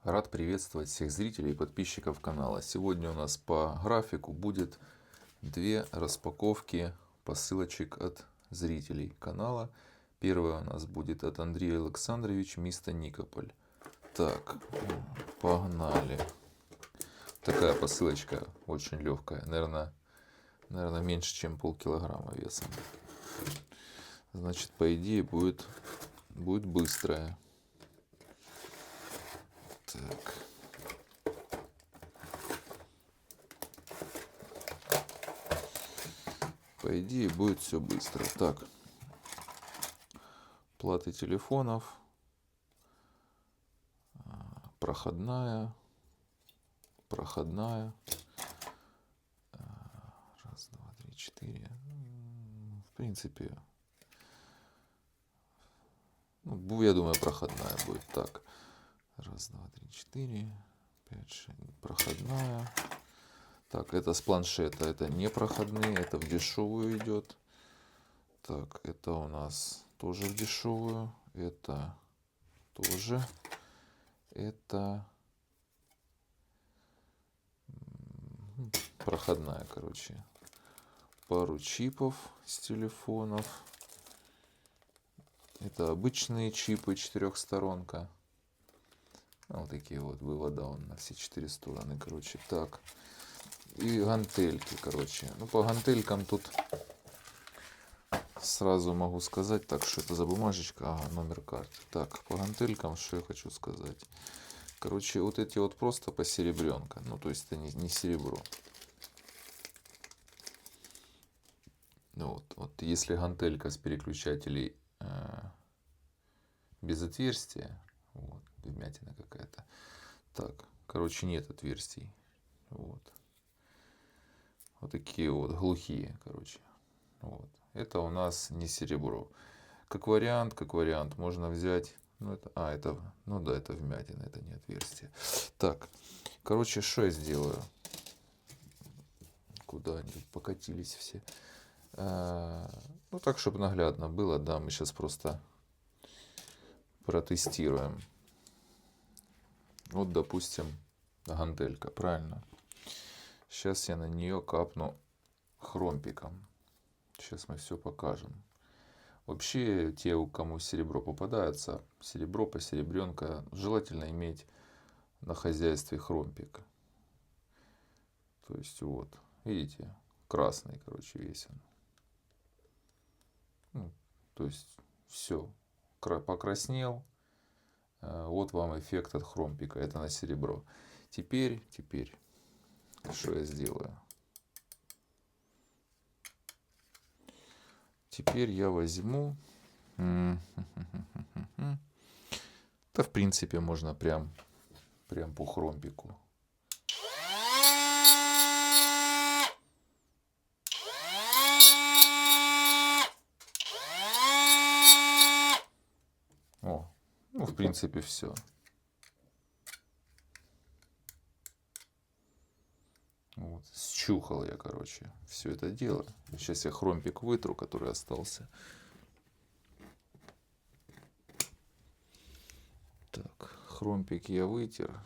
Рад приветствовать всех зрителей и подписчиков канала. Сегодня у нас по графику будет две распаковки посылочек от зрителей канала. Первая у нас будет от Андрея Александровича, место Никополь. Так, погнали. Такая посылочка очень легкая, наверное, меньше, чем полкилограмма весом. Значит, по идее будет быстрая. Так. По идее будет все быстро. Так. Платы телефонов. Проходная. Раз, два, три, четыре. В принципе, ну, я думаю, проходная будет. Так. Раз, два, три, четыре. 5, 6. Проходная. Так, это с планшета. Это не проходные. Это в дешевую идет. Так, это у нас тоже в дешевую. Это тоже. Это проходная, короче. Пару чипов с телефонов. Это обычные чипы, четырехсторонка. Вот такие вот вывода он на все четыре стороны, короче. Так. И гантельки, короче. Ну, по гантелькам тут сразу могу сказать, так, что это за бумажечка, ага, номер карты. Так, по гантелькам, что я хочу сказать. Короче, вот эти вот просто посеребренка. Ну, то есть это не серебро. Ну, вот если гантелька с переключателей без отверстия, вот, вмятина какая-то. Так, короче, нет отверстий. Вот. Вот такие вот глухие, короче. Вот. Это у нас не серебро. Как вариант, можно взять. Ну, ну да, это вмятина, это не отверстие. Так, короче, что я сделаю? Куда они покатились все? Ну, так, чтобы наглядно было, да, мы сейчас просто протестируем. Вот, допустим, гантелька, правильно? Сейчас я на нее капну хромпиком. Сейчас мы все покажем. Вообще, те, у кому серебро попадается, серебро, посеребренка, желательно иметь на хозяйстве хромпик. То есть, вот, видите, красный, короче, весь он. Ну, то есть, все, покраснел. Вот вам эффект от хромпика, это на серебро. Теперь, что я сделаю? Теперь я возьму... Да, в принципе, можно прям по хромпику. О, ну, в принципе, все. Вот, счухал я, короче, все это дело. Сейчас я хромпик вытру, который остался. Так, хромпик я вытер.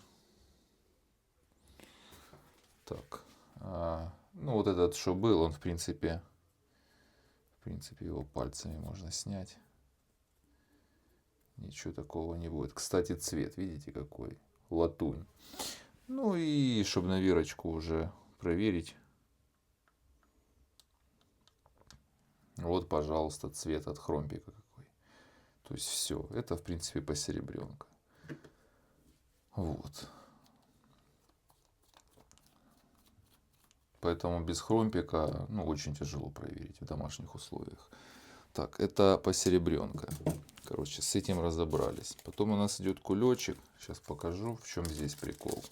Так, ну вот этот, что был, он в принципе его пальцами можно снять. Ничего такого не будет. Кстати, цвет, видите какой? Латунь. Ну и чтобы на вирочку уже проверить. Вот, пожалуйста, цвет от хромпика какой. То есть все. Это, в принципе, посеребренка. Вот. Поэтому без хромпика, ну, очень тяжело проверить в домашних условиях. Так, это посеребренка. Короче, с этим разобрались. Потом у нас идет кулечек. Сейчас покажу, в чем здесь прикол.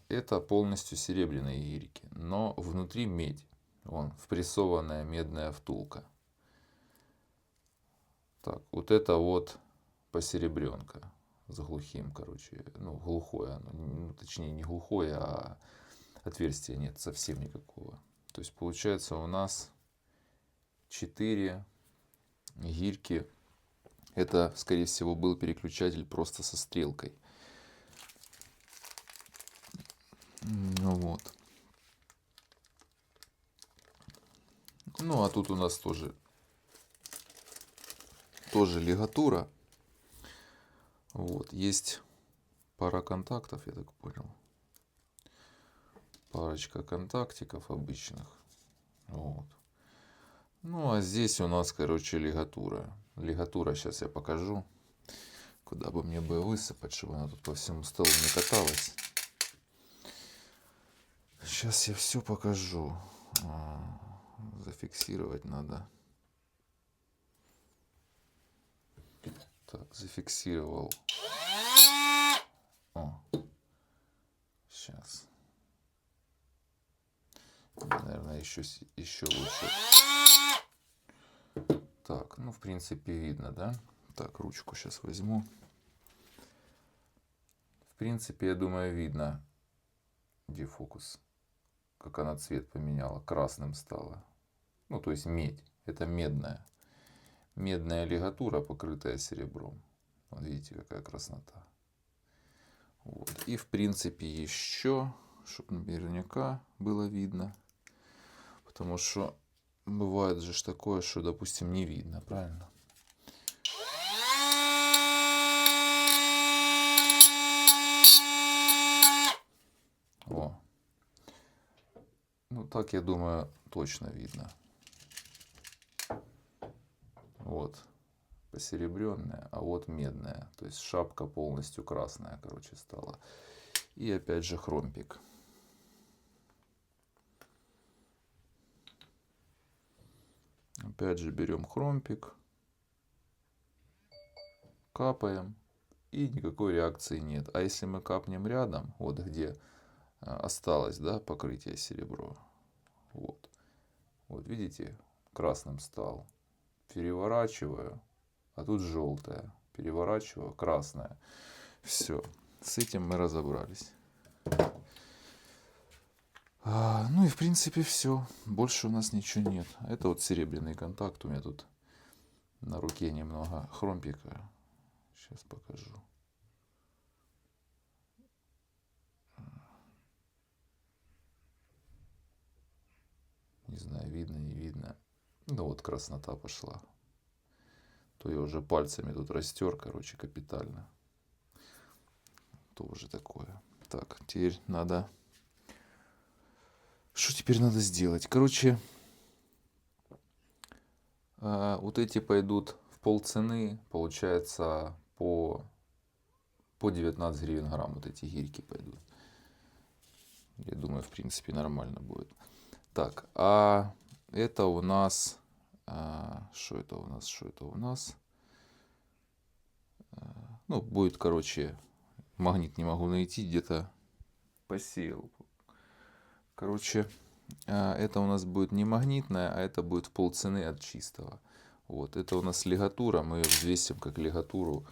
Это полностью серебряные гирьки, но внутри медь. Вон, впрессованная медная втулка. Так, вот это вот посеребренка с глухим, короче, ну, глухое, ну, точнее не глухое, а отверстия нет совсем никакого. То есть получается у нас 4 гирьки Это, скорее всего, был переключатель просто со стрелкой. Ну вот. Ну а тут у нас тоже лигатура. Вот, есть пара контактов, я так понял. Парочка контактиков обычных. Вот. Ну а здесь у нас, короче, лигатура. Лигатура сейчас я покажу. Куда бы мне бы высыпать, чтобы она тут по всему столу не каталась. Сейчас я все покажу. Зафиксировать надо. Так, зафиксировал. О, сейчас. Наверное, еще лучше. Так, ну, в принципе, видно, да? Так, ручку сейчас возьму. В принципе, я думаю, видно. Где фокус? Как она цвет поменяла. Красным стала. Ну, то есть медь. Это медная. Медная лигатура, покрытая серебром. Вот видите, какая краснота. Вот. И, в принципе, еще, чтобы наверняка было видно. Потому что бывает же такое, что, допустим, не видно, правильно? О. Ну, так, я думаю, точно видно. Вот. Посеребренная, а вот медная. То есть шапка полностью красная, короче, стала. И опять же хромпик. Опять же берем хромпик. Капаем. И никакой реакции нет. А если мы капнем рядом, вот где осталось, да, покрытие серебро. Вот. Вот видите, красным стал. Переворачиваю, а тут желтое. Переворачиваю, красное. Все. С этим мы разобрались. Ну и в принципе все. Больше у нас ничего нет. Это вот серебряный контакт. У меня тут на руке немного хромпика. Сейчас покажу. Не знаю, видно, не видно. Ну вот краснота пошла. То я уже пальцами тут растер, короче, капитально. Тоже такое. Так, теперь надо... Что теперь надо сделать? Короче, вот эти пойдут в полцены. Получается, по 19 гривен грамм вот эти гирьки пойдут. Я думаю, в принципе, нормально будет. Так, а это у нас... Что это у нас? Ну, будет, короче, магнит не могу найти, где-то посеял. Короче, это у нас будет не магнитная, а это будет в полцены от чистого. Вот, это у нас лигатура, мы ее взвесим как лигатуру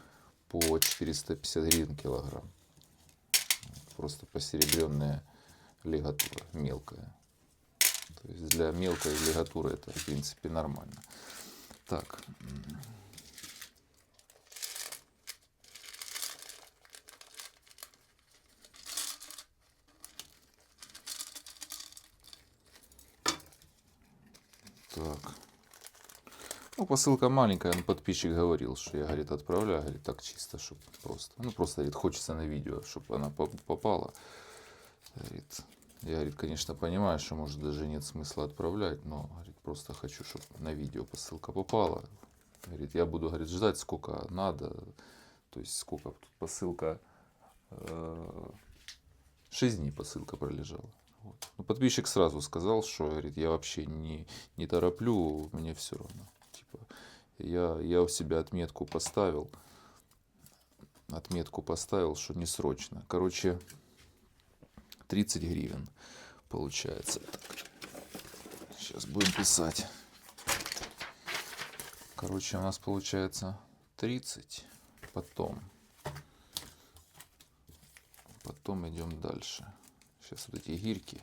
по 450 гривен килограмм. Просто посеребренная лигатура, мелкая. То есть для мелкой лигатуры это, в принципе, нормально. Так. Так. Ну, посылка маленькая, но подписчик говорил, что я, говорит, отправляю, говорит, так чисто, чтобы просто. Ну, просто, говорит, хочется на видео, чтобы она попала. Говорит, я, говорит, конечно, понимаю, что, может, даже нет смысла отправлять, но, говорит, просто хочу, чтобы на видео посылка попала. Говорит, я буду, говорит, ждать, сколько надо. То есть, сколько тут посылка... 6 дней посылка пролежала. Вот. Но подписчик сразу сказал, что, говорит, я вообще не тороплю, мне все равно. Типа, я у себя отметку поставил, что не срочно. Короче, 30 гривен получается. Сейчас будем писать. Короче, у нас получается 30, потом идем дальше. Сейчас вот эти гирьки.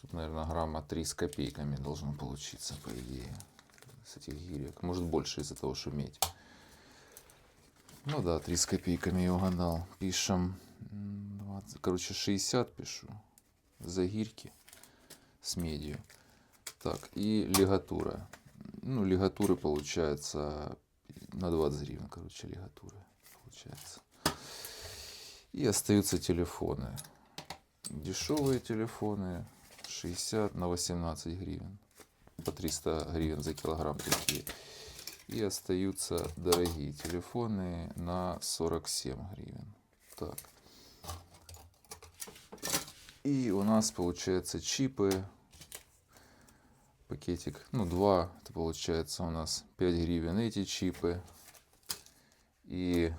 Тут, наверное, грамма 3 с копейками должно получиться, по идее, с этих гирек. Может, больше из-за того, что медь. Ну да, 3 с копейками я угадал. Пишем, 20, короче, 60 пишу. За гирьки с медью. Так, и лигатура. Ну, лигатуры получается на 20 гривен, короче, лигатуры получается. И остаются телефоны. Дешевые телефоны 60 на 18 гривен. По 300 гривен за килограмм такие. И остаются дорогие телефоны на 47 гривен. Так. И у нас получается чипы. Пакетик, ну 2, это получается у нас 5 гривен эти чипы. И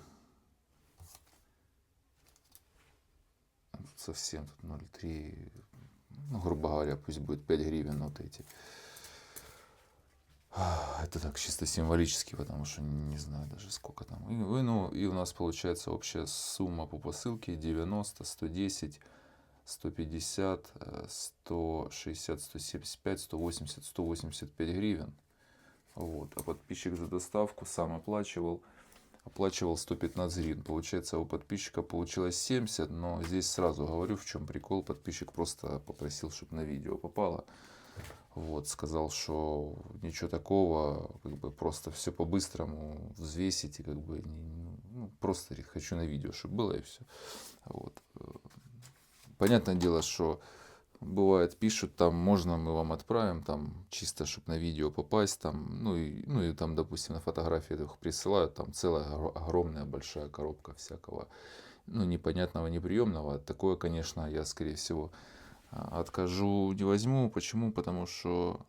совсем тут 0,3, ну, грубо говоря, пусть будет 5 гривен вот эти. Это так чисто символически, потому что не знаю даже сколько там. И у нас получается общая сумма по посылке 90, 110, 150, 160, 175, 180, 185 гривен. Вот. А подписчик за доставку сам оплачивал 115 гривен. Получается, у подписчика получилось 70, но здесь сразу говорю, в чем прикол. Подписчик просто попросил, чтобы на видео попало. Вот, сказал, что ничего такого, как бы просто все по-быстрому взвесить и как бы ну, просто говорит, хочу на видео, чтобы было и все. Вот. Понятное дело, что бывает пишут, там можно мы вам отправим, там чисто чтобы на видео попасть, там, ну и там, допустим, на фотографии их присылают, там целая огромная большая коробка всякого, ну, непонятного, неприемного. Такое, конечно, я, скорее всего, откажу, не возьму. Почему? Потому что,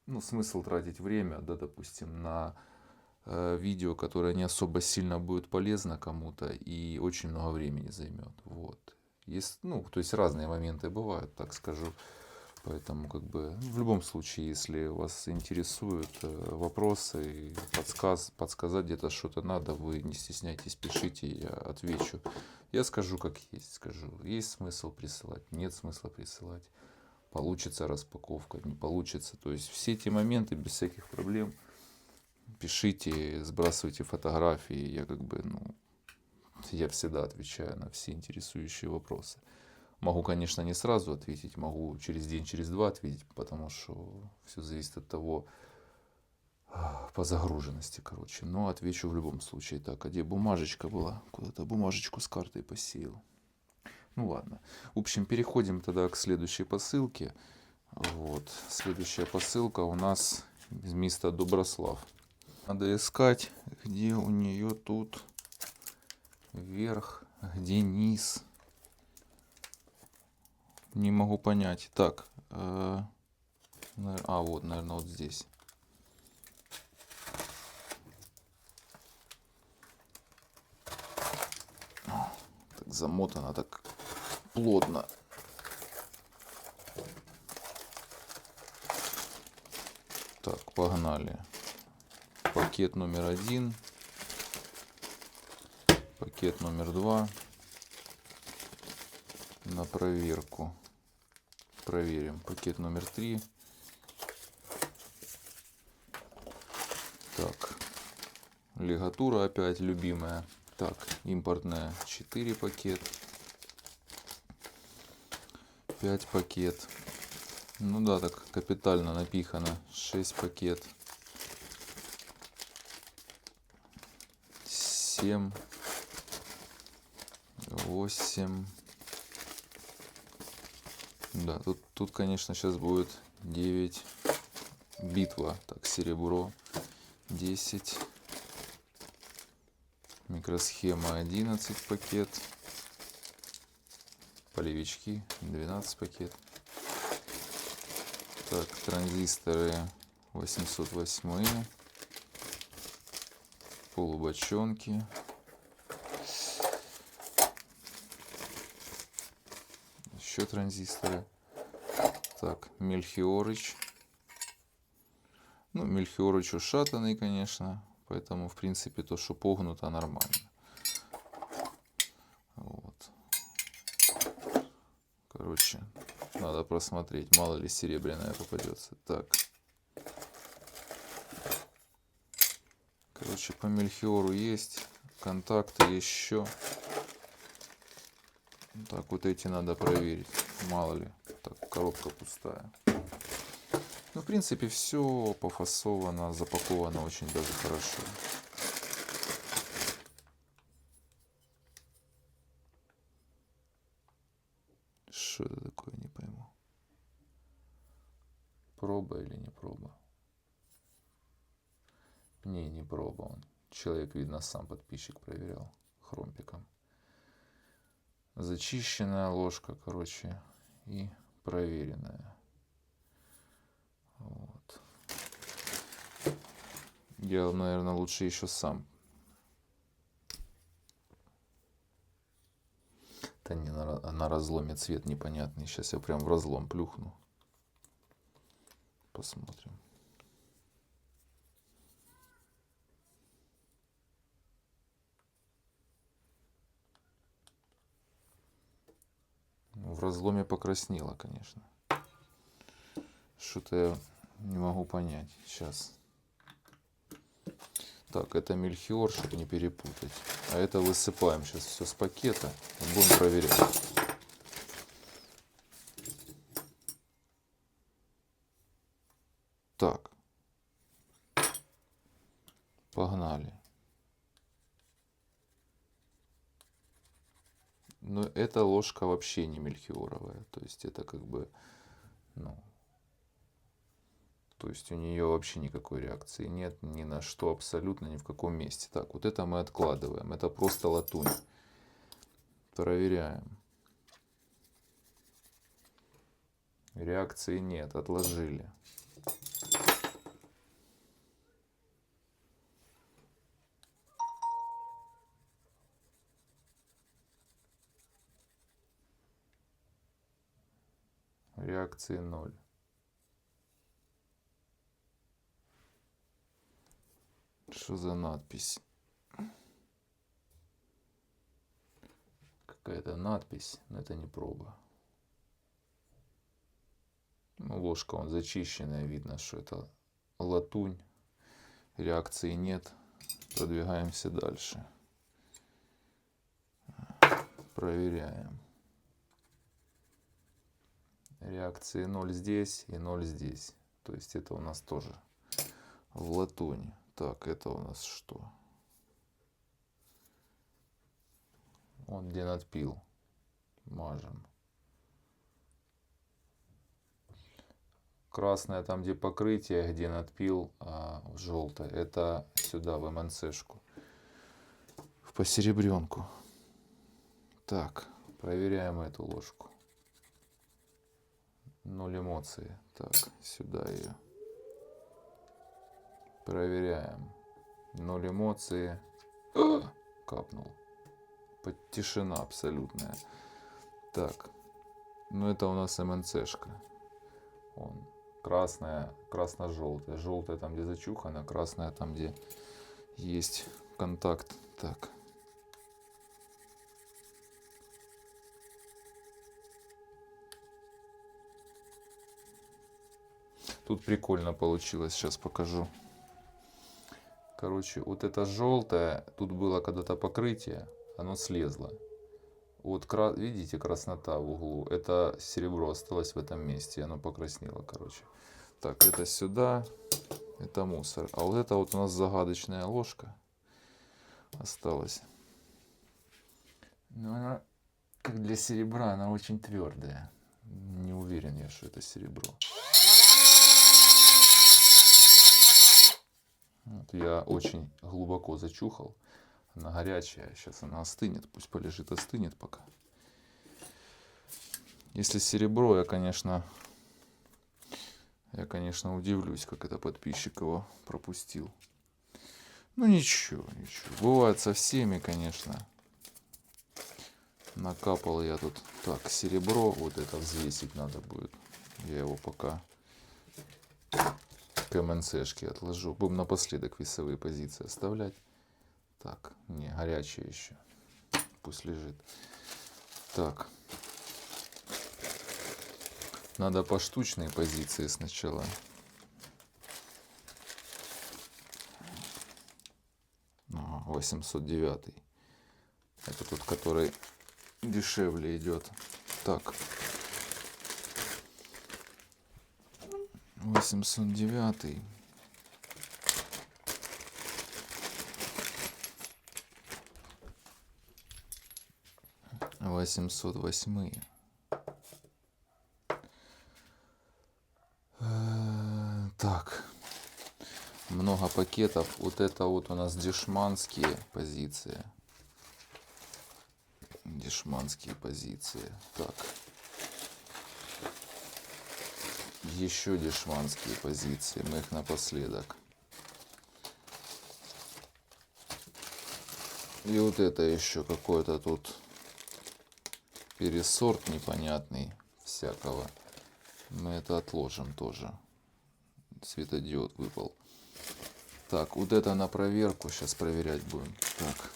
ну, смысл тратить время, да, допустим, на видео, которое не особо сильно будет полезно кому-то и очень много времени займет. Вот. Есть, ну, то есть разные моменты бывают, так скажу. Поэтому, как бы, в любом случае, если вас интересуют вопросы, подсказать где-то что-то надо, вы не стесняйтесь, пишите, я отвечу. Я скажу, как есть, скажу. Есть смысл присылать, нет смысла присылать. Получится распаковка, не получится. То есть все эти моменты без всяких проблем. Пишите, сбрасывайте фотографии. Я как бы, ну, я всегда отвечаю на все интересующие вопросы. Могу, конечно, не сразу ответить, могу через день, через два ответить, потому что все зависит от того, по загруженности, короче. Но отвечу в любом случае. Так, а где бумажечка была? Куда-то бумажечку с картой посеял. Ну ладно. В общем, переходим тогда к следующей посылке. Вот. Следующая посылка у нас из места Доброслав. Надо искать, где у нее тут верх, где низ. Не могу понять. Так. Вот, наверное, вот здесь. Так замотано, так плотно. Так, погнали. Пакет номер 1. Пакет номер 2. На проверку. Проверим. Пакет номер 3. Так. Лигатура опять любимая. Так, импортная 4 пакет. 5 пакет. Ну да, так капитально напихано. 6 пакет. 7. 8. Да, тут, конечно, сейчас будет 9. Битва. Так, серебро. 10. Микросхема 11 пакет. Полевички 12 пакет. Так, транзисторы 808. Полубочонки. Еще транзисторы. Так, Мельхиорыч. Ну, Мельхиорыч ушатанный, конечно. Поэтому, в принципе, то, что погнуто, нормально. Вот. Короче, надо просмотреть. Мало ли серебряная попадется. Так. Короче, по Мельхиору есть. контакты еще. Так, вот эти надо проверить. Мало ли. Так, коробка пустая. Ну, в принципе, все пофасовано, запаковано очень даже хорошо. Что это такое, не пойму. Проба или не проба? Не проба. Он. Человек, видно, сам подписчик проверял хромпиком. Зачищенная ложка, короче, и проверенная. Вот. Я, наверное, лучше еще сам. Да не, на разломе цвет непонятный. Сейчас я прям в разлом плюхну. Посмотрим. В разломе покраснело, конечно. Что-то я не могу понять. Сейчас. Так, это мельхиор, чтобы не перепутать. А это высыпаем сейчас все с пакета и будем проверять. Так. Погнали. Но эта ложка вообще не мельхиоровая. То есть это как бы, ну, то есть у нее вообще никакой реакции нет ни на что, абсолютно ни в каком месте. Так, вот это мы откладываем. Это просто латунь. Проверяем. Реакции нет, отложили. Реакции 0. Что за надпись? Какая-то надпись, но это не проба. Ну, ложка он зачищенная, видно, что это латунь. Реакции нет. Продвигаемся дальше. Проверяем. Реакции 0 здесь и 0 здесь. То есть это у нас тоже в латуни. Так, это у нас что? Он где надпил. Мажем. Красное там, где покрытие, где надпил, а желтое. Это сюда, в МНЦшку. В посеребренку. Так, проверяем эту ложку. 0 эмоций. Так, сюда ее. Проверяем. 0 эмоций. Капнул. Тишина абсолютная. Так. Ну это у нас МНЦшка. Он. Красная, красно-желтая. Желтая там, где зачухана. Красная там, где есть контакт. Так. Тут прикольно получилось. Сейчас покажу. Короче, вот это желтое. Тут было когда-то покрытие. Оно слезло. Вот, видите, краснота в углу. Это серебро осталось в этом месте. Оно покраснело, короче. Так, это сюда. Это мусор. А вот это вот у нас загадочная ложка осталась. Но она, как для серебра, она очень твердая. Не уверен я, что это серебро. Вот я очень глубоко зачухал. Она горячая. Сейчас она остынет. Пусть полежит, остынет пока. Если серебро, я, конечно, удивлюсь, как это подписчик его пропустил. Ну ничего, ничего. Бывает со всеми, конечно. Накапал я тут. Так, серебро. Вот это взвесить надо будет. Я его пока к МНЦшке отложу. Будем напоследок весовые позиции оставлять. Так, не, горячее еще. Пусть лежит. Так. Надо поштучные позиции сначала. Ага, 809. Это тот, который дешевле идет. Так. 809. Восемьсот восьмые. Так, много пакетов. Вот это вот у нас дешманские позиции. Дешманские позиции. Так. Еще дешманские позиции. Мы их напоследок. И вот это еще какой-то тут пересорт непонятный всякого. Мы это отложим тоже. Светодиод выпал. Так, вот это на проверку. Сейчас проверять будем. Так.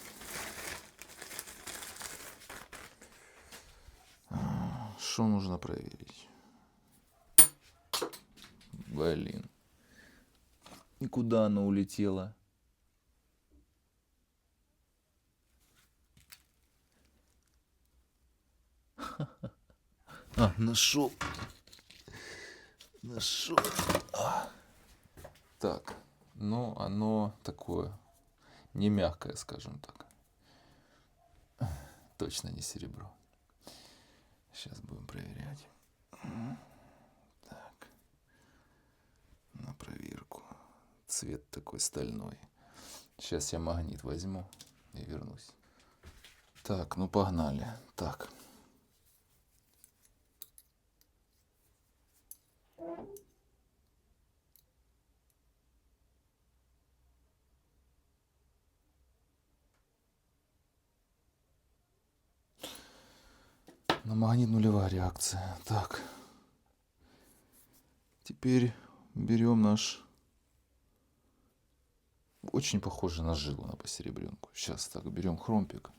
Что нужно проверить? Блин. И куда оно улетело? А, нашел. Нашел. Так, ну оно такое не мягкое, скажем так. Точно не серебро. Сейчас будем проверять. Так. На проверку. Цвет такой стальной. Сейчас я магнит возьму и вернусь. Так, ну погнали. Так. На магнит нулевая реакция. Так. Теперь берем наш... Очень похоже на жилу, на посеребренку. Сейчас так, берем хромпик.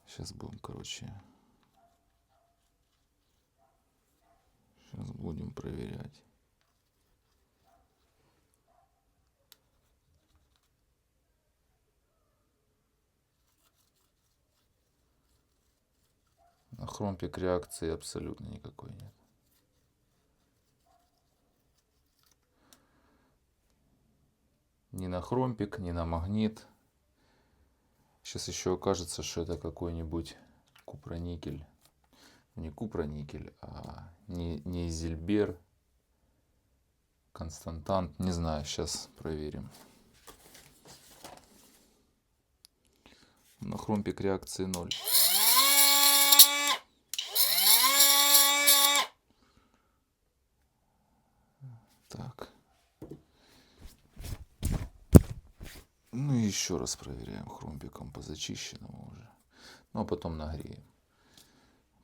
Сейчас будем, короче... Сейчас будем проверять. На хромпик реакции абсолютно никакой нет. Ни на хромпик, ни на магнит. Сейчас еще окажется, что это какой-нибудь купроникель. Не купроникель, а не Зильбер. Константант. Не знаю, сейчас проверим. На хромпик реакции 0. Так. Ну и еще раз проверяем хромпиком по зачищенному уже. Ну а потом нагреем.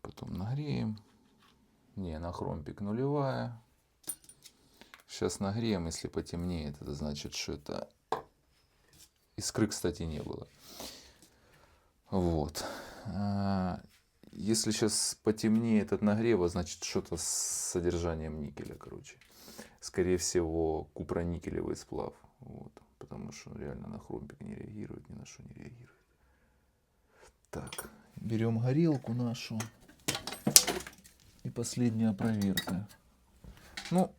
Потом нагреем. Не, на хромпик нулевая. Сейчас нагреем, если потемнеет, это значит, что это... Искры, кстати, не было. Вот. Если сейчас потемнеет от нагрева, значит что-то с содержанием никеля, короче. Скорее всего, купроникелевый сплав. Вот. Потому что он реально на хромпик не реагирует, ни на что не реагирует. Так, берем горелку нашу. И последняя проверка. Ну,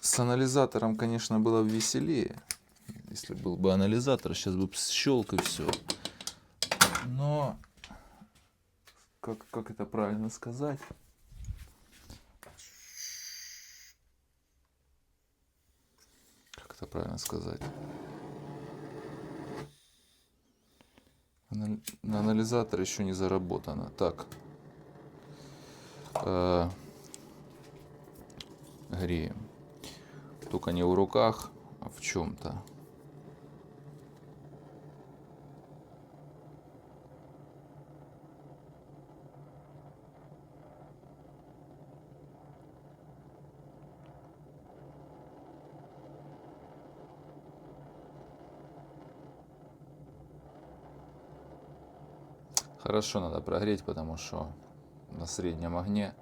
с анализатором, конечно, было бы веселее. Если был бы анализатор, сейчас бы щелк и все. Но, как это правильно сказать? Как это правильно сказать? На анализатор еще не заработано. Так. Греем. Только не в руках, а в чем-то. Хорошо надо прогреть, потому что на среднем огне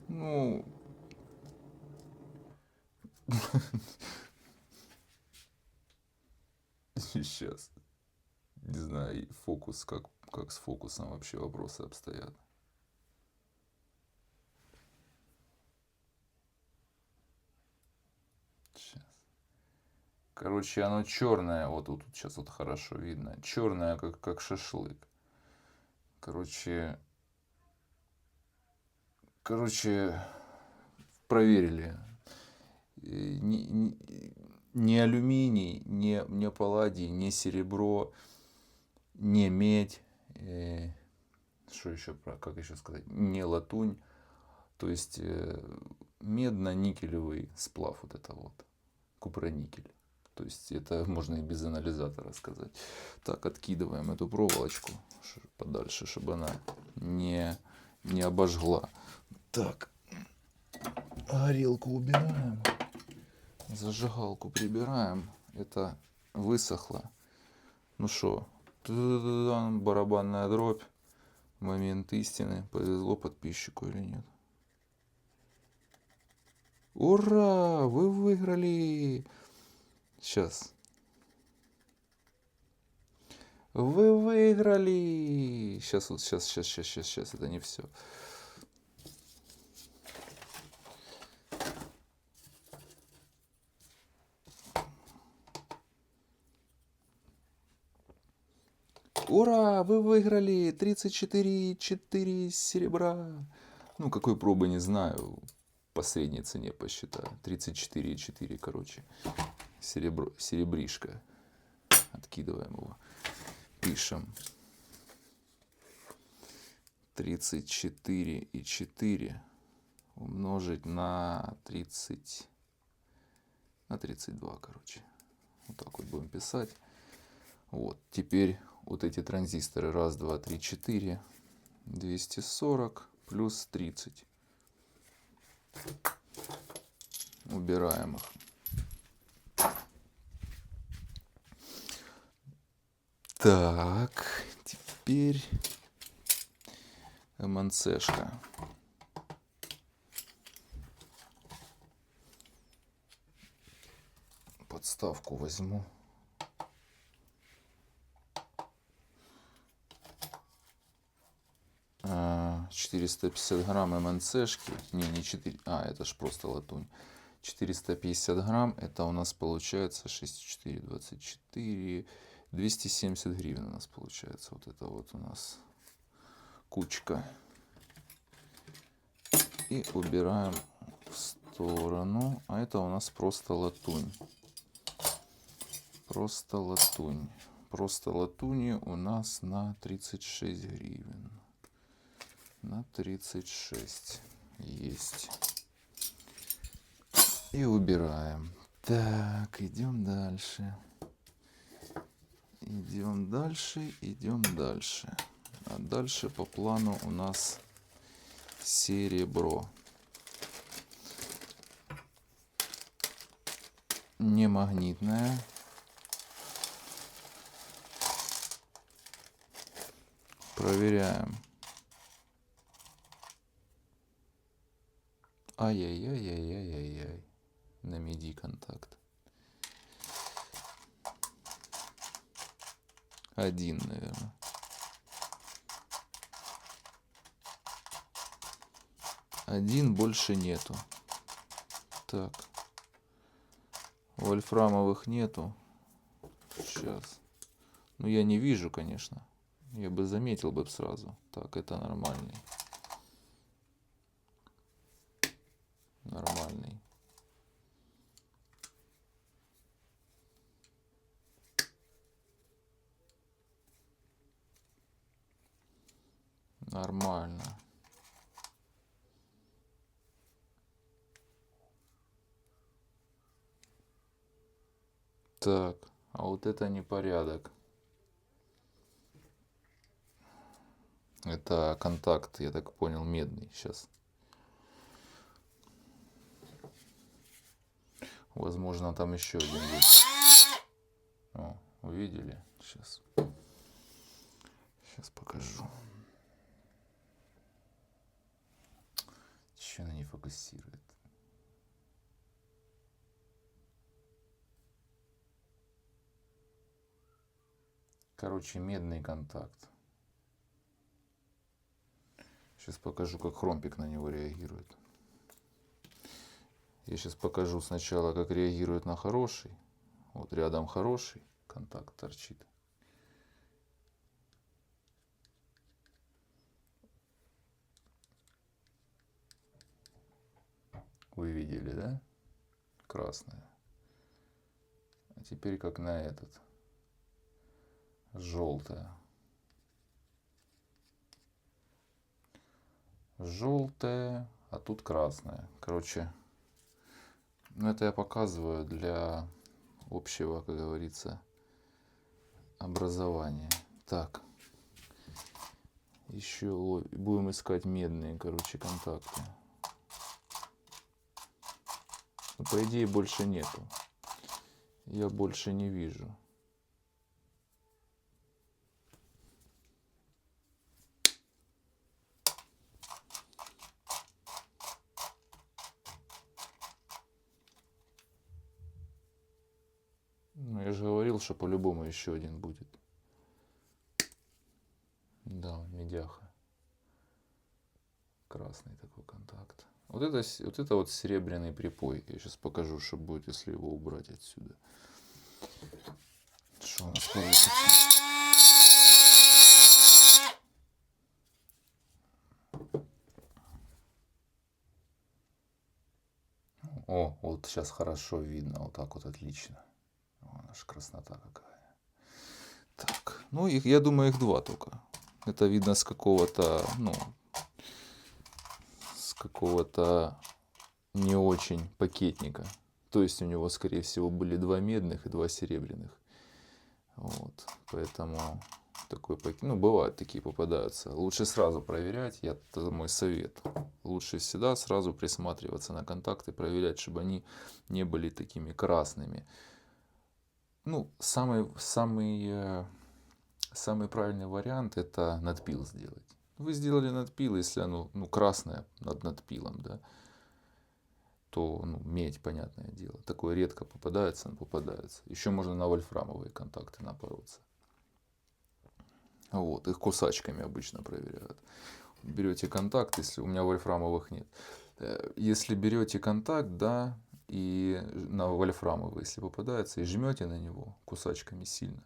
ну, Сейчас. Не знаю, фокус, как с фокусом вообще вопросы обстоят. Сейчас. Короче, оно черное, вот тут сейчас вот хорошо видно. Черное, как шашлык. Короче, проверили. Не алюминий, не палладий, не серебро, не медь. Что еще, как еще сказать? Не латунь. То есть медно-никелевый сплав, вот это вот. Купроникель. То есть это можно и без анализатора сказать. Так, откидываем эту проволочку подальше, чтобы она не обожгла. Так, горелку убираем. Зажигалку прибираем. Это высохло. Ну что, барабанная дробь. Момент истины. Повезло подписчику или нет? Ура! Вы выиграли! Сейчас. Вы выиграли! Сейчас, вот, сейчас. Это не все. Ура! Вы выиграли 34,4 серебра. Ну, какой пробы не знаю. По средней цене посчитаю. 34,4, короче. Серебришка. Откидываем его. Пишем. 34,4 умножить на 30. На 32, короче. Вот так вот будем писать. Вот. Теперь вот эти транзисторы. Раз, два, три, четыре. 240 плюс 30. Убираем их. Так, теперь МНЦшка. Подставку возьму. А, 450 грамм МНЦшки. Не 4. А, это ж просто латунь. 450 грамм. Это у нас получается 64, 24. 270 гривен у нас получается. Вот это вот у нас кучка. И убираем в сторону. А это у нас просто латунь. Просто латунь. Просто латуни у нас на 36 гривен. На 36 есть. И убираем. Так, идем дальше. Идем дальше, идем дальше. А дальше по плану у нас серебро. Не магнитное. Проверяем. Ай-яй-яй-яй-яй-яй-яй. На меди контакт. 1, наверное. 1 больше нету. Так. Вольфрамовых нету. Сейчас. Ну, я не вижу, конечно. Я бы заметил бы сразу. Так, это нормальный. Нормальный. Нормально. Так, а вот это непорядок. Это контакт, я так понял, медный сейчас. Возможно, там еще один есть. О, увидели? Сейчас. Сейчас покажу. Че она не фокусирует? Короче, медный контакт. Сейчас покажу, как хромпик на него реагирует. Я сейчас покажу сначала, как реагирует на хороший. Вот рядом хороший контакт торчит. Вы видели, да? Красное. А теперь как на этот. Желтое. Желтое, а тут красное. Короче, ну это я показываю для общего, как говорится, образования. Так. Еще будем искать медные, короче, контакты. Но, по идее, больше нету. Я больше не вижу. Ну, я же говорил, что по-любому еще один будет. Да, медяха. Красный такой контакт. Вот это вот серебряный припой. Я сейчас покажу, что будет, если его убрать отсюда. Что у нас получится? О, вот сейчас хорошо видно. Вот так вот отлично. Вон аж краснота какая. Так, ну их, я думаю, их два только. Это видно с какого-то, ну, с какого-то не очень пакетника. То есть у него, скорее всего, были два медных и два серебряных. Вот, поэтому такой пакет, ну, бывают такие попадаются. Лучше сразу проверять, это мой совет. Лучше всегда сразу присматриваться на контакты, проверять, чтобы они не были такими красными. Ну, самый правильный вариант — это надпил сделать. Вы сделали надпил, если оно, ну, красное над надпилом, да, то, ну, медь, понятное дело. Такое редко попадается, но попадается. Еще можно на вольфрамовые контакты напороться. Вот, их кусачками обычно проверяют. Берете контакт, если у меня вольфрамовых нет. Если берете контакт, да, и на вольфрамовый, если попадается, и жмете на него кусачками сильно.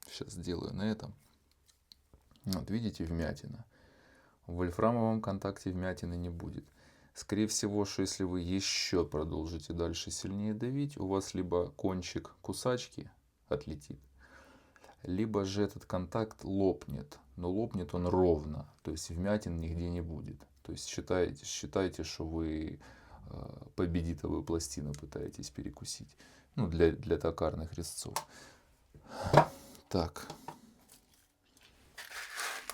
Сейчас сделаю на этом. Вот видите, вмятина. В вольфрамовом контакте вмятины не будет. Скорее всего, что если вы еще продолжите дальше сильнее давить, у вас либо кончик кусачки отлетит, либо же этот контакт лопнет. Но лопнет он ровно, то есть вмятин нигде не будет. То есть считайте, что вы победитовую пластину пытаетесь перекусить. Ну, для токарных резцов. Так.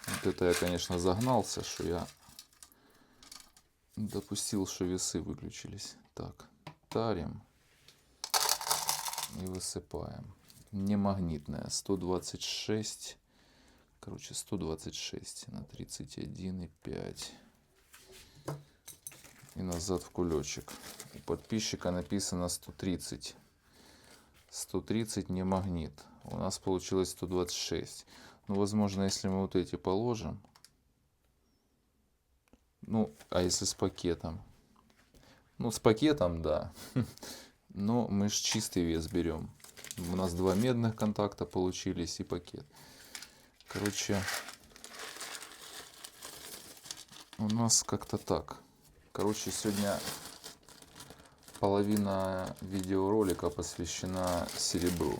Вот это я, конечно, загнался, что я допустил, что весы выключились. Так, тарим и высыпаем. Немагнитная, 126, короче, 126 на 31,5. И назад в кулечек. У подписчика написано 130. 130 не магнит. У нас получилось 126. Ну, возможно, если мы вот эти положим. Ну, а если с пакетом? Ну, с пакетом, да. Но мы же чистый вес берем. У нас два медных контакта получились и пакет. Короче, у нас как-то так. Короче, сегодня половина видеоролика посвящена серебру.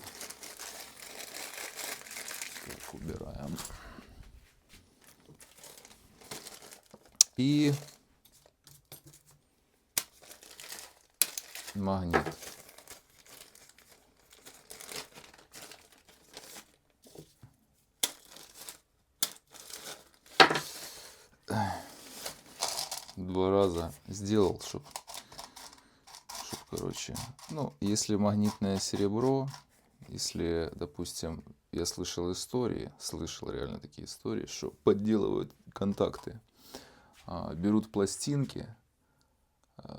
Так, убираем. И магнит. Два раза сделал, чтобы, короче, ну, если магнитное серебро, если, допустим, я слышал реально такие истории, что подделывают контакты, берут пластинки,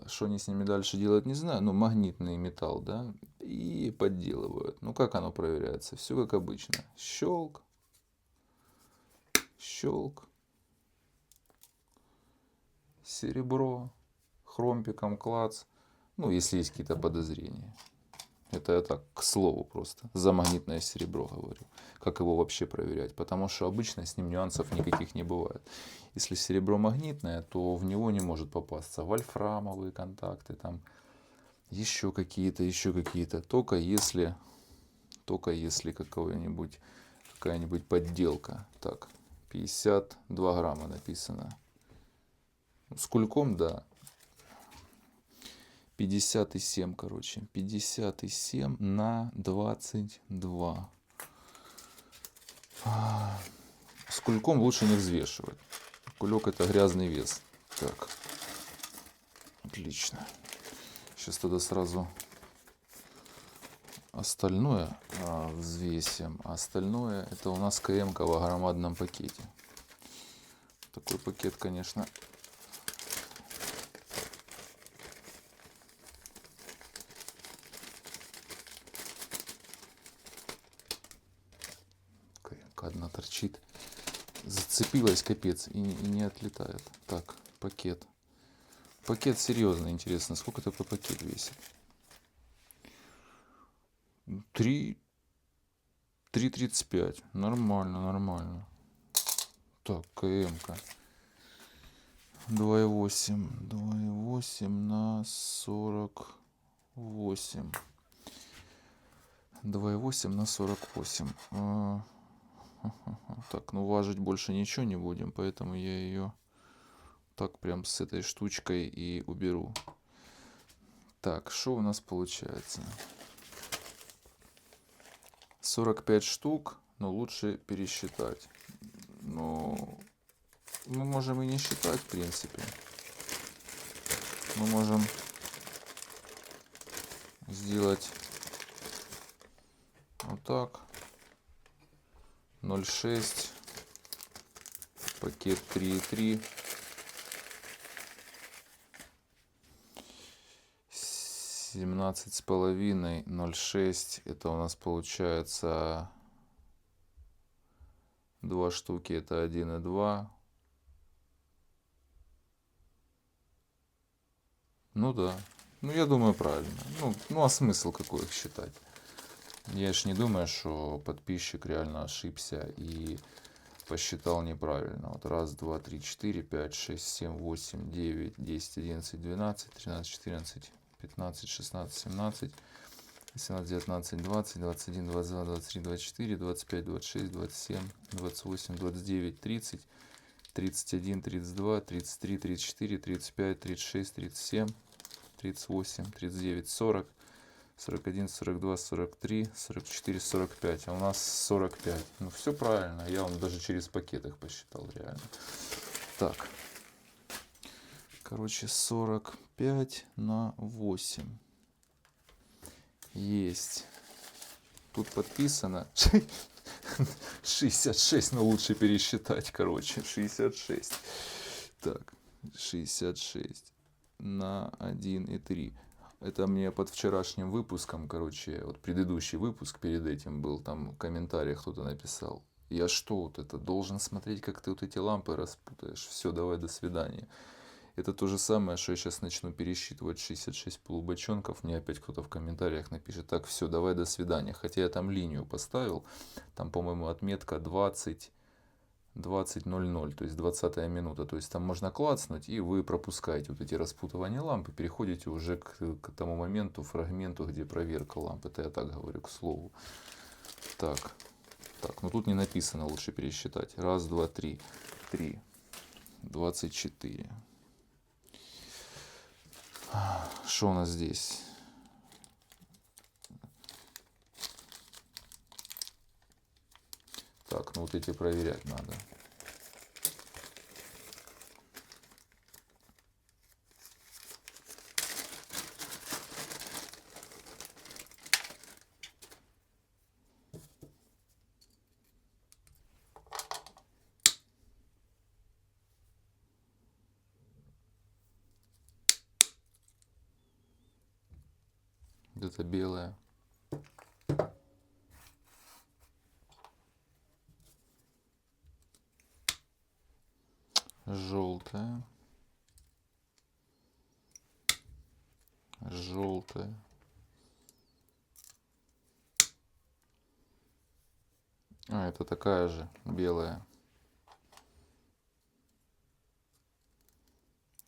Что они с ними дальше делают, не знаю. Ну, магнитный металл, да, и подделывают. Ну, как оно проверяется? Все как обычно. Щелк, щелк, серебро, хромпиком клац. Ну, если есть какие-то подозрения. Это я так, к слову просто. За магнитное серебро говорю. Как его вообще проверять? Потому что обычно с ним нюансов никаких не бывает. Если серебро магнитное, то в него не может попасться вольфрамовые контакты, там еще какие-то. Только если какая-нибудь подделка. Так, 52 грамма написано. С кульком, да. 57, короче. 57 на 22. С кульком лучше не взвешивать. Кулек это грязный вес. Так. Отлично. Сейчас тогда сразу остальное взвесим. А остальное это у нас КМ-ка в громадном пакете. Такой пакет, конечно, одна торчит. Зацепилась, капец, и не отлетает. Так, пакет. Пакет серьезно, интересно. Сколько такой пакет весит? 3,35. Нормально. Так, КМ-ка. 2,8 на 48. 2,8 на 48. Так, ну важить больше ничего не будем, поэтому я ее так прям с этой штучкой и уберу. Так, что у нас получается? 45 штук, но лучше пересчитать. Ну, мы можем и не считать, в принципе. Мы можем сделать вот так. 0,6. Пакет 3,3. 17,5. 0,6. Это у нас получается 2 штуки. Это 1,2. Ну да. Ну я думаю правильно. Ну а смысл какой их считать? Я ж не думаю, что подписчик реально ошибся и посчитал неправильно. Вот 1, 2, 3, 4, 5, 6, 7, 8, 9, 10, 11, 12, 13, 14, 15, 16, 17, 18, 19, 20, 21, 22, 23, 24, 25, 26, 27, 28, 29, 30, 31, 32, 33, 34, 35, 36, 37, 38, 39, 40. 41, 42, 43, 44, 45. А у нас 45. Ну, все правильно. Я вам даже через пакет их посчитал, реально. Так. Короче, 45 на 8. Есть. Тут подписано 66, но лучше пересчитать, короче. 66. Так. 66 на 1,3. Это мне под вчерашним выпуском, короче, вот предыдущий выпуск перед этим был, там в комментариях кто-то написал. Я что вот это, должен смотреть, как ты вот эти лампы распутаешь. Все, давай, до свидания. Это то же самое, что я сейчас начну пересчитывать 66 полубочонков. Мне опять кто-то в комментариях напишет, так, все, давай, до свидания. Хотя я там линию поставил, там, по-моему, отметка 20:00, то есть 20-я минута. То есть там можно клацнуть, и вы пропускаете вот эти распутывания лампы, переходите уже к тому моменту, фрагменту, где проверка ламп. Это я так говорю, к слову. Так, ну тут не написано, лучше пересчитать. 1, 2, 3, 3, 24. Что у нас здесь? Так, ну вот эти проверять надо. это белое. Желтое. Желтое. А, это такая же белая.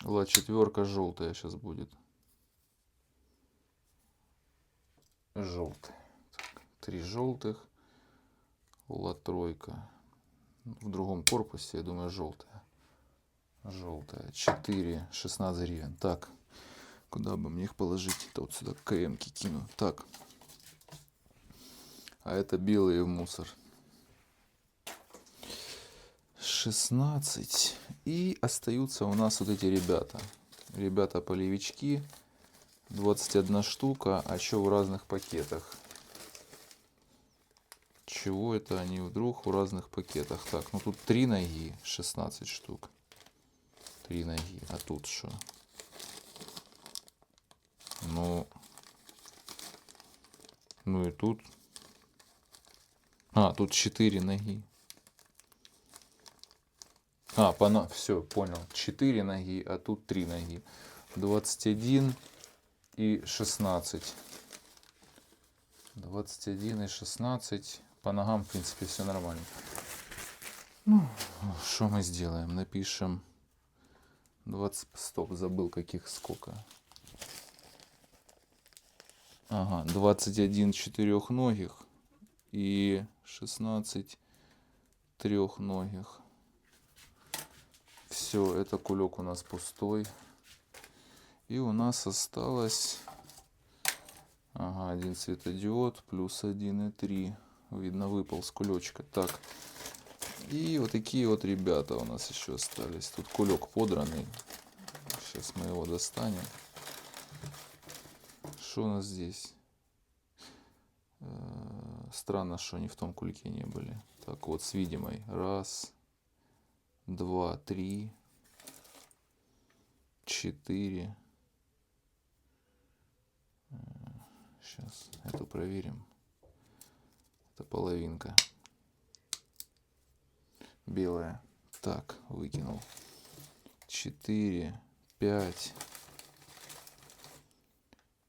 Ла четверка желтая сейчас будет. Желтая. Так, 3 желтых. Ла тройка. В другом корпусе, я думаю, желтая. Желтая. 4, 16 гривен. Так, куда бы мне их положить? Это вот сюда кремки кину. Так. А это белые в мусор. 16. И остаются у нас вот эти ребята. Ребята-полевички. 21 штука. А что в разных пакетах? Чего это они вдруг в разных пакетах? Так, ну тут 3 ноги. 16 штук. 3 ноги. А тут что? Ну и тут. А, тут 4 ноги. А, все, понял. 4 ноги, а тут 3 ноги. 21 и 16. 21 и 16. По ногам, в принципе, все нормально. Ну, что мы сделаем? Напишем 20... Стоп, забыл, каких сколько. Ага, 21 четырехногих и 16 трехногих. Все, это кулек у нас пустой. И у нас осталось... Ага, один светодиод плюс 1,3. Видно, выпал с кулечка. Так. И вот такие вот ребята у нас еще остались. Тут кулек подранный. Сейчас мы его достанем. Что у нас здесь? Странно, что они в том кульке не были. Так, вот с видимой. 1, 2, 3, 4. Сейчас эту проверим. Это половинка. Белая. Так, выкинул. 4, 5,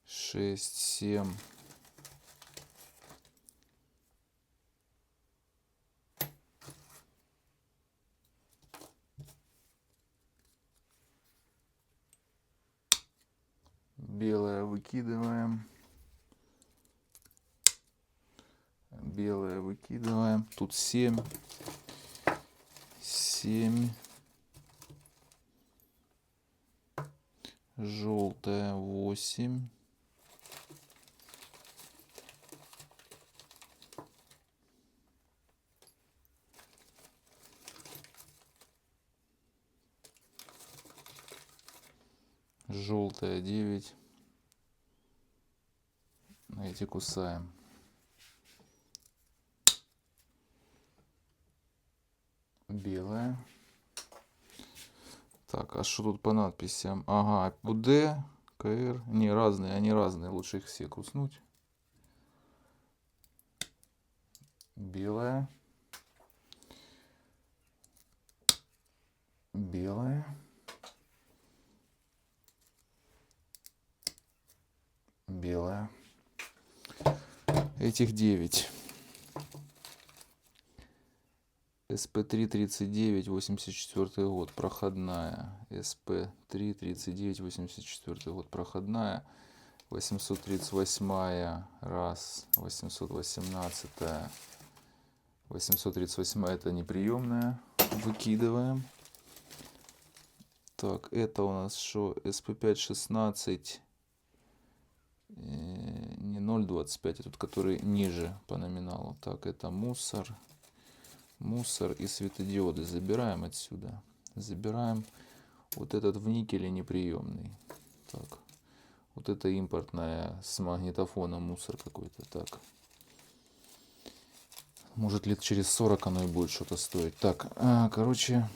6, 7. Белое выкидываем. Белое выкидываем. Тут 7. 7. Желтое 8. Желтое 9. Эти кусаем. Белое. Так, а что тут по надписям? Ага, УД, КР. Не, разные, они разные. Лучше их все куснуть. Белое. Белое. Белое. Этих 9. СП3 39 84 год, проходная. СП3 39 84 год, проходная. 838 раз, 818, 838 это неприемная. Выкидываем. Так, это у нас что? СП5 16. Не 0,25, а тут который ниже по номиналу. Так, это мусор. Мусор и светодиоды забираем отсюда. Забираем вот этот в никеле неприемный. Так, вот это импортная с магнитофоном мусор какой-то. Так, может лет через 40 оно и будет что-то стоить. Так, короче,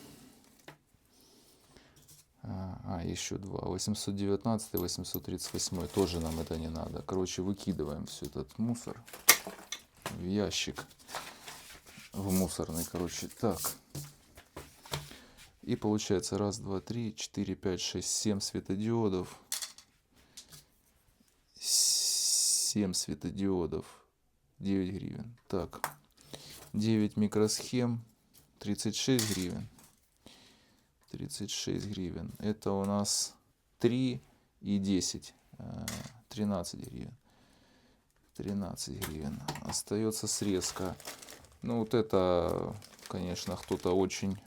Еще два. 819, 838. Тоже нам это не надо. Короче, выкидываем все этот мусор в ящик. В мусорный, короче. Так. И получается 1, 2, 3, 4, 5, 6, 7 светодиодов. 7 светодиодов. 9 гривен. Так. 9 микросхем. 36 гривен. 36 гривен. Это у нас 3 и 10. 13 гривен. 13 гривен. Остается срезка. Ну вот это, конечно, кто-то очень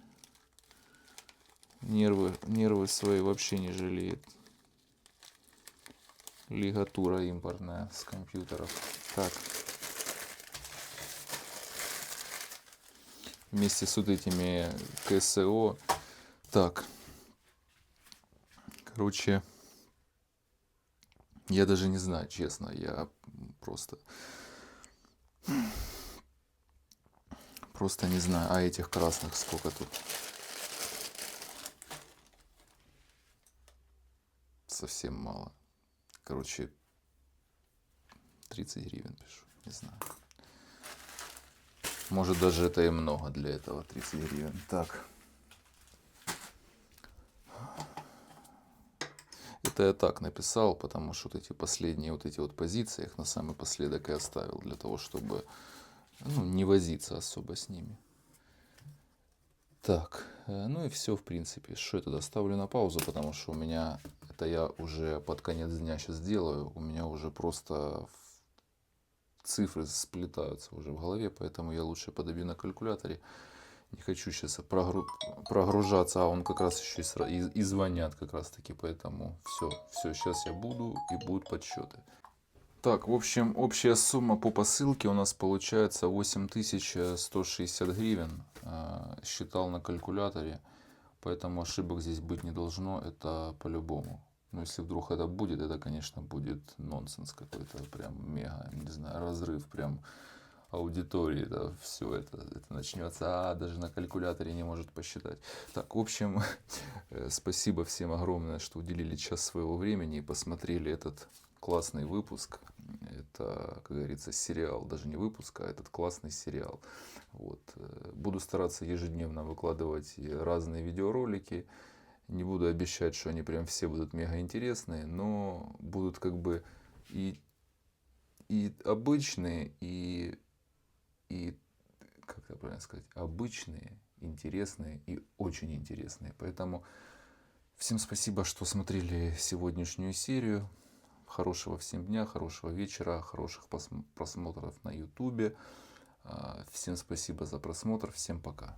нервы свои вообще не жалеет. Лигатура импортная с компьютеров. Так. Вместе с вот этими КСО. Так. Короче, я даже не знаю, честно. Я просто не знаю. А этих красных сколько тут? Совсем мало. Короче, 30 гривен пишу. Не знаю. Может, даже это и много для этого. 30 гривен. Так. Это я так написал, потому что вот эти последние вот эти вот позиции, их на самый последок и оставил, для того, чтобы не возиться особо с ними. Так, ну и все, в принципе. Что я тогда ставлю на паузу, потому что у меня, это я уже под конец дня сейчас делаю, у меня уже просто цифры сплетаются уже в голове, поэтому я лучше подобью на калькуляторе. Не хочу сейчас прогружаться, а он как раз еще и звонят как раз таки, поэтому все, сейчас я буду и будут подсчеты. Так, в общем, общая сумма по посылке у нас получается 8160 гривен. Считал на калькуляторе, поэтому ошибок здесь быть не должно, это по-любому. Но если вдруг это будет, это, конечно, будет нонсенс какой-то, прям мега, не знаю, разрыв прям аудитории, да, все это начнется, даже на калькуляторе не может посчитать. Так, в общем, спасибо всем огромное, что уделили час своего времени и посмотрели этот классный выпуск. Это, как говорится, сериал, даже не выпуск, а этот классный сериал. Вот. Буду стараться ежедневно выкладывать разные видеоролики. Не буду обещать, что они прям все будут мега интересные, но будут как бы и обычные, и как это правильно сказать, обычные, интересные и очень интересные. Поэтому всем спасибо, что смотрели сегодняшнюю серию. Хорошего всем дня, хорошего вечера, хороших просмотров на YouTube. Всем спасибо за просмотр. Всем пока.